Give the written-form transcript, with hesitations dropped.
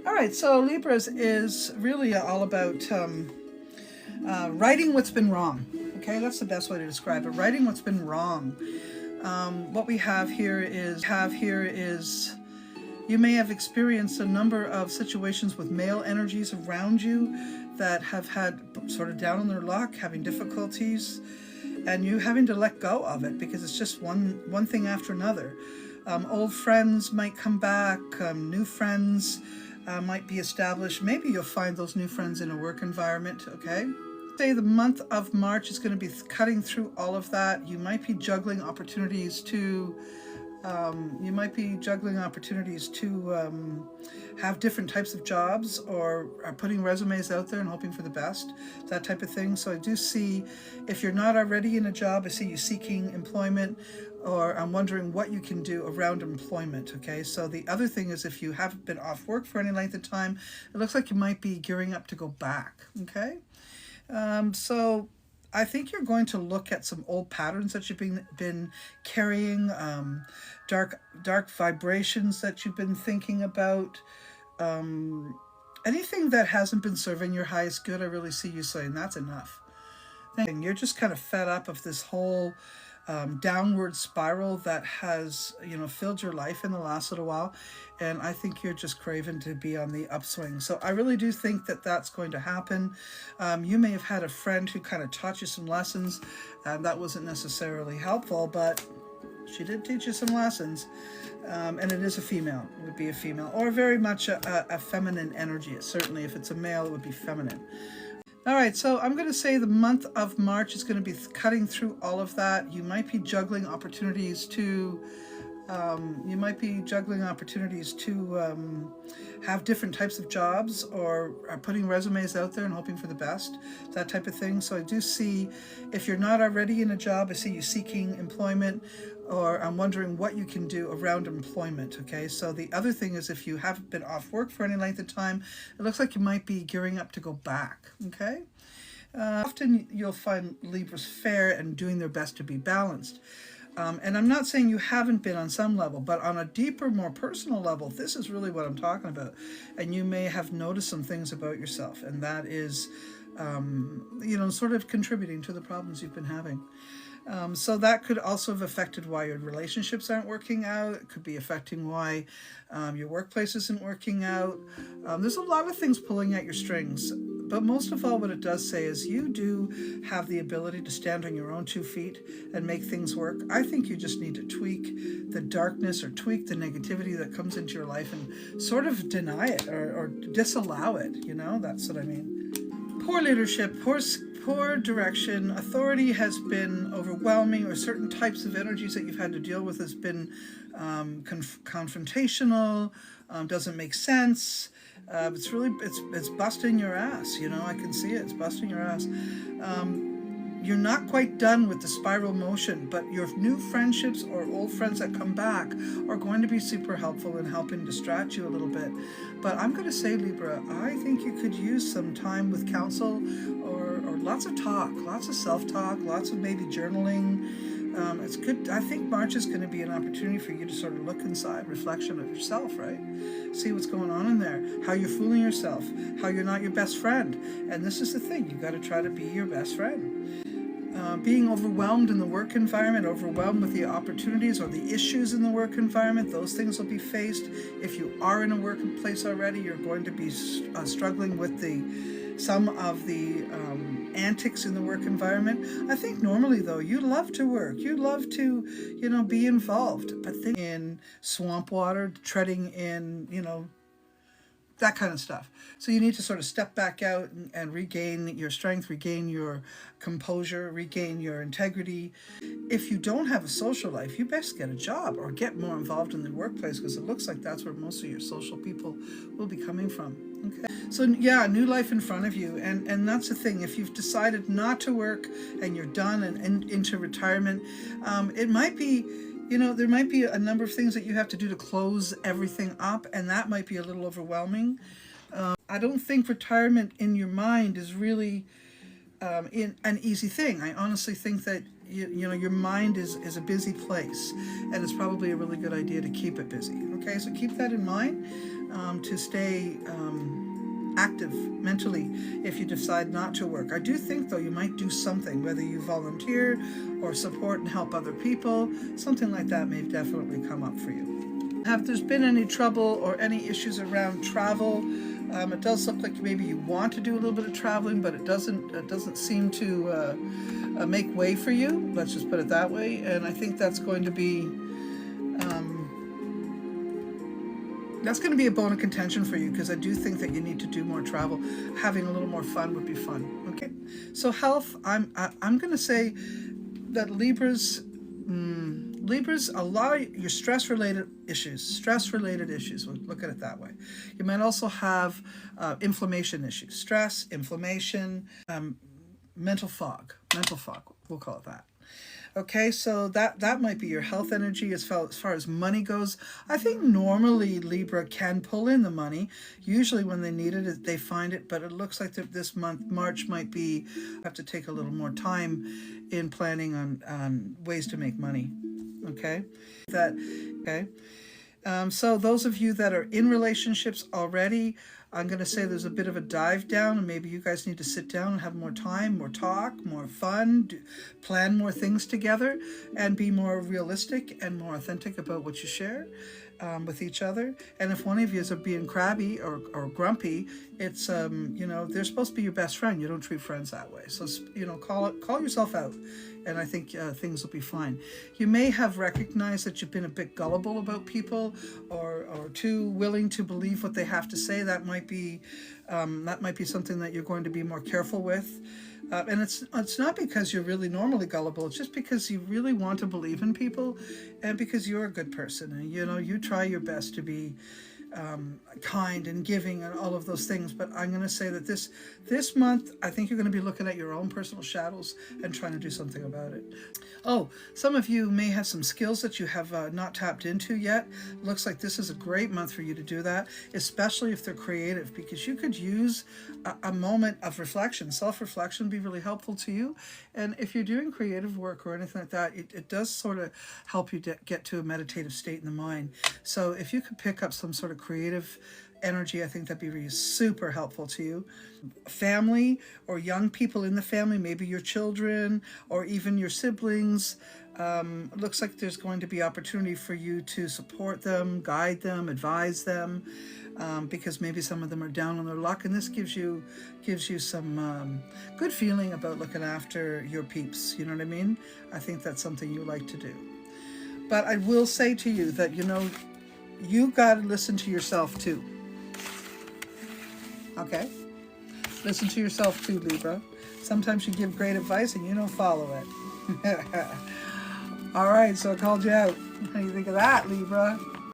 All right, so Libras is really all about righting what's been wrong. Okay, that's the best way to describe it. Righting what's been wrong. What we have here is you may have experienced a number of situations with male energies around you that have had sort of down on their luck, having difficulties, and you having to let go of it because it's just one thing after another. Old friends might come back, new friends might be established. Maybe you'll find those new friends in a work environment, okay? Say the month of March is going to be cutting through all of that. You might be juggling opportunities to have different types of jobs, or are putting resumes out there and hoping for the best, that type of thing. So I do see, if you're not already in a job, I see you seeking employment, or I'm wondering what you can do around employment, okay? So the other thing is, if you haven't been off work for any length of time, it looks like you might be gearing up to go back, okay? So I think you're going to look at some old patterns that you've been carrying, dark vibrations that you've been thinking about, anything that hasn't been serving your highest good. I really see you saying that's enough. You're just kind of fed up of this whole downward spiral that has, filled your life in the last little while. And I think you're just craving to be on the upswing. So I really do think that that's going to happen. You may have had a friend who kind of taught you some lessons, and that wasn't necessarily helpful, but she did teach you some lessons. And it is a female. It would be a female, or very much a feminine energy. Certainly if it's a male, it would be feminine. All right, so I'm going to say the month of March is going to be cutting through all of that. You might be juggling opportunities to have different types of jobs, or are putting resumes out there and hoping for the best, that type of thing. So I do see, if you're not already in a job, I see you seeking employment, or I'm wondering what you can do around employment, okay? So the other thing is, if you haven't been off work for any length of time, it looks like you might be gearing up to go back, okay? Often you'll find Libras fair and doing their best to be balanced. And I'm not saying you haven't been on some level, but on a deeper, more personal level, this is really what I'm talking about. And you may have noticed some things about yourself, and that is, sort of contributing to the problems you've been having. So that could also have affected why your relationships aren't working out. It could be affecting why your workplace isn't working out. There's a lot of things pulling at your strings. But most of all, what it does say is you do have the ability to stand on your own 2 feet and make things work. I think you just need to tweak the darkness, or tweak the negativity that comes into your life, and sort of deny it, or disallow it. That's what I mean. Poor leadership, poor direction. Authority has been overwhelming, or certain types of energies that you've had to deal with has been confrontational, doesn't make sense. It's busting your ass. I can see it. It's busting your ass. You're not quite done with the spiral motion, but your new friendships or old friends that come back are going to be super helpful in helping distract you a little bit. But I'm going to say, Libra, I think you could use some time with counsel, or lots of talk, lots of self-talk, lots of maybe journaling. It's good. I think March is going to be an opportunity for you to sort of look inside, reflection of yourself, right? See what's going on in there, how you're fooling yourself, how you're not your best friend. And this is the thing, you've got to try to be your best friend. Being overwhelmed in the work environment, overwhelmed with the opportunities or the issues in the work environment, those things will be faced. If you are in a workplace already, you're going to be struggling with some of the antics in the work environment. I think normally, though, you love to work. You love to, be involved. But in swamp water, treading in, that kind of stuff. So you need to sort of step back out and regain your strength, regain your composure, regain your integrity. If you don't have a social life, you best get a job or get more involved in the workplace, because it looks like that's where most of your social people will be coming from. Okay. So yeah, new life in front of you. And that's the thing. If you've decided not to work and you're done and into retirement, it might be, there might be a number of things that you have to do to close everything up, and that might be a little overwhelming. I don't think retirement in your mind is really in an easy thing. I honestly think that your mind is a busy place, and it's probably a really good idea to keep it busy. Okay, so keep that in mind. to stay active mentally if you decide not to work. I do think, though, you might do something, whether you volunteer or support and help other people. Something like that may definitely come up for you. Have there's been any trouble or any issues around travel? It does look like maybe you want to do a little bit of traveling, but it doesn't seem to make way for you. Let's just put it that way. And I think that's going to be a bone of contention for you, because I do think that you need to do more travel. Having a little more fun would be fun. Okay, so health. I'm going to say that Libras, allow your stress-related issues. We'll look at it that way. You might also have inflammation issues, stress, inflammation, mental fog. We'll call it that. Okay, so that might be your health energy. As far as money goes, I think normally Libra can pull in the money. Usually when they need it, they find it, but it looks like that this month, March, might be, have to take a little more time in planning on ways to make money. Okay? So those of you that are in relationships already, I'm going to say there's a bit of a dive down, and maybe you guys need to sit down and have more time, more talk, more fun, plan more things together, and be more realistic and more authentic about what you share with each other. And if one of you is being crabby or grumpy, it's they're supposed to be your best friend. You don't treat friends that way. So call yourself out, and I think things will be fine. You may have recognized that you've been a bit gullible about people, or too willing to believe what they have to say. That might be something that you're going to be more careful with. And it's not because you're really normally gullible. It's just because you really want to believe in people, and because you're a good person, and you try your best to be kind and giving and all of those things. But I'm going to say that this month, I think you're going to be looking at your own personal shadows and trying to do something about it. Oh, some of you may have some skills that you have not tapped into yet. Looks like this is a great month for you to do that, especially if they're creative, because you could use a moment of reflection. Self-reflection would be really helpful to you. And if you're doing creative work or anything like that, it does sort of help you get to a meditative state in the mind. So if you could pick up some sort of creative energy, I think that'd be really super helpful to you. Family or young people in the family, maybe your children or even your siblings. It looks like there's going to be opportunity for you to support them, guide them, advise them, because maybe some of them are down on their luck, and this gives you some good feeling about looking after your peeps. You know what I mean? I think that's something you like to do. But I will say to you that you got to listen to yourself too. Okay? Listen to yourself too, Libra. Sometimes you give great advice and you don't follow it. All right, so I called you out. What do you think of that, Libra?